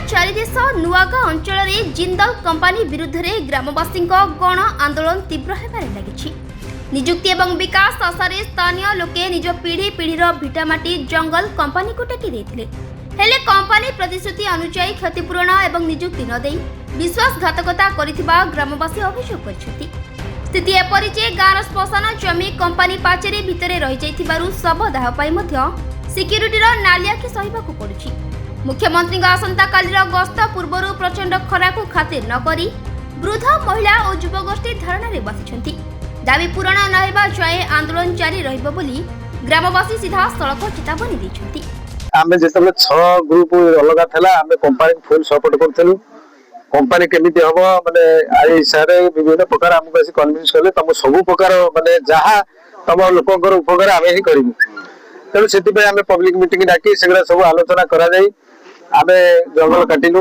चारिदेश नुआगाँ अंचल जिंदल कंपानी विरुद्ध में ग्रामवासी गण आंदोलन तीव्र होबार लगी। निजुक्ति और विकास आशारे स्थानीय लोके निज पीढ़ी पीढ़ीर भिटामाटी जंगल कंपानी को टेकी देथिले। हेले कंपानी प्रतिश्रुति अनुसार क्षतिपूरण और निजुक्ति न देई विश्वासघातकता करिथिबा ग्रामवासी अभियोग करिसेंति। स्थिति एपरि जे गाँर श्मशान जमी कंपानी पाचेरी भितरे रहि जाइथिबारु शवदाह पई मध्य सिक्यूरिटीर नालियाखि सहिबाकु पडुछि। मुख्यमंत्री आसंता कालीर गस्त पूर्वर प्रचंड खरा को खातिर न करी वृद्ध महिला और युवगोष्ठी धारणा रे बसिछंती। दाबी पूरण न हेबा जाए आंदोलन जारी रहइबो बोली ग्रामवासी सीधा सड़क चेतावनी दैछंती। आमे जेतले 6 ग्रुप अलगा थला आमे कंपनी फुल सपोर्ट करथलु। कंपनी केमिति हबो माने आई सारे विभिन्न प्रकार हमको ऐसे कन्विंस करले तम सब प्रकार माने जहा तम लोककर उपकार आमे ही करिवु। तेणु से आम पब्लिक मीटिंग डाकी से सब आलोचना करा जाई। आमे जंगल काटिलु।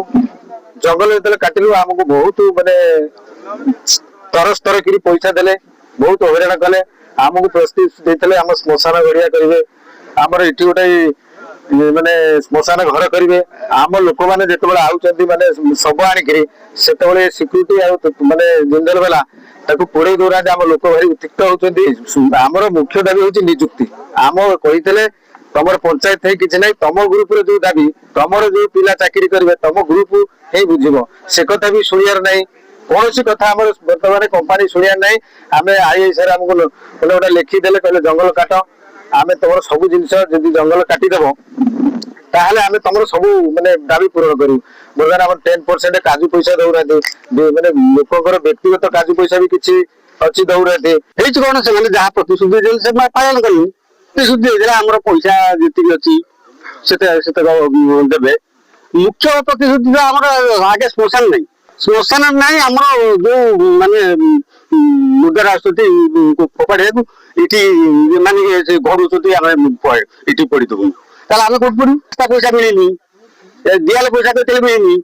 जंगल जो काटिलु आमको बहुत माने तरस तर करी पैसा देले बहुत हैरान कले। आमको प्रस्ताव देते आम श्मशान गड़िया करेंगे आमर ये गोटे माने श्मशान घर करेंगे। आम लोक मैंने जो आउट माने सब आणिकी से सिक्यूरीटी माने जिंदल वाला पोड़े दौरा आम लोक भारी उत्तिक्त होती। आमर मुख्य दाबी हूँ निजुक्ति। आम कही तुम पंचायत है कि ना तुम ग्रुप जो दाबी तुम जो पिला चाकरी करेंगे तुम ग्रुप ही बुझब से कथा भी शुणियार ना कौन सी कथा आम बर्तमान कंपनी शुणियार ना। आम आईएसआर आमको गोटे लिखिदे कहले जंगल काट आम तुम सब जिन जंगल काटिदेव ताहले आम तुम सब माने दाबी पूरण करूँ। बर्तमान आम 10% काजू पैसा दौरा माने लोकर व्यक्तिगत काजू पैसा भी किसी अच्छी दौरा कौन से जहाँ प्रतिश्रुति से पालन करूँ प्रतिश्रुति आमर पैसा जी अच्छी से देवे। मुख्य प्रतिश्रुति तो आम आगे श्मशान नहीं श्मशान नहीं आम जो माने मुद्रा फोपाड़ा ये माने घड़ुच्च ये पड़ीदेव ताल आम कौट पड़ू पैसा मिलनी दियाल पैसा तो मिलनी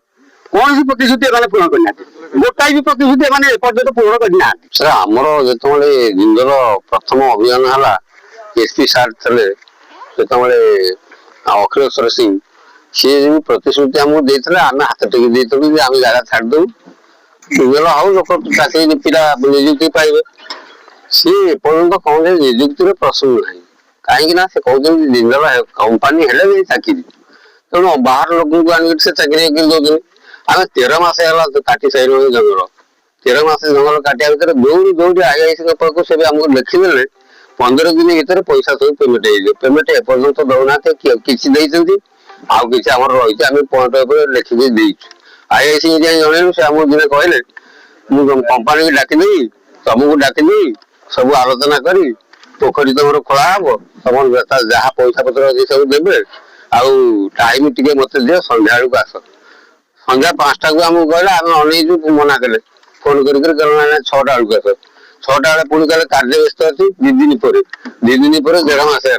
कौन सी प्रतिश्रुति पूर्ण करना गोटाई भी प्रतिश्रुति पर्यटन पूर्ण करना सर आमर जो जिंदल प्रथम अभियान है एसपी सार थे जो अखिलेश्वर सिंह सी प्रतिश्रुति आमको देते आम हाथ टेक देलु आम जगह छाड़दे जिंदल हाउ लोक चाकरी पिला निजुक्ति पाइबे सी पर्यटन कौन निजुक्ति प्रश्न ना कहीं से कहते जिंदल कंपानी है चाकरी तेणु बाहर लोक आने से चाकरी दौर आम 13 मास काटी सारू जंगल 13 मास जंगल काटिया भर दौड़ी दौड़ी आईआईसी पाक से आमको लिखिदे 15 दिन भर पैसा सब पेमेंट एपर्यंत दौना किसी आउ कि रही आम पॉइंट लिखिकी आईआईसी जनइलु से आमको दिने कहले मुझे कंपानी की डाकिदेवी तुमको डाकिदेवी सब आलोचना करी पोखरी तुम खोला हम तुम जहाँ पैसा पत्र अच्छे सब देवे आउ टाइम टे मत दियो संध्या बेलू आस संध्या 5टा को आमको कहले आम अनेक मना कले फोन कर 6टा बेलू आस 6टा बेले पुणी कहले कार्य व्यस्त अच्छी 2 दिन पर 1.5 मास है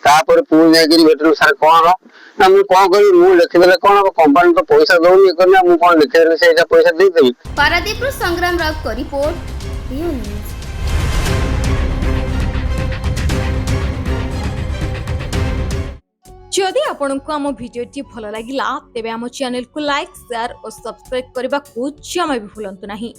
तापर पुणी जाकि भेटल सार कौन ना मुझे कौन करी मुझे लिखिदे कौन कंपानी तो पैसा दौनी करना मुझे कौन लिखिदे से पैसा देदेवी। पारादीप संग्राम राउत को रिपोर्ट रियल न्यूज। जदि आपंक आम भिडी भल लगा तेब आम चैनल को लाइक शेयर और सब्सक्राइब करने को जमा भी भूलु नहीं।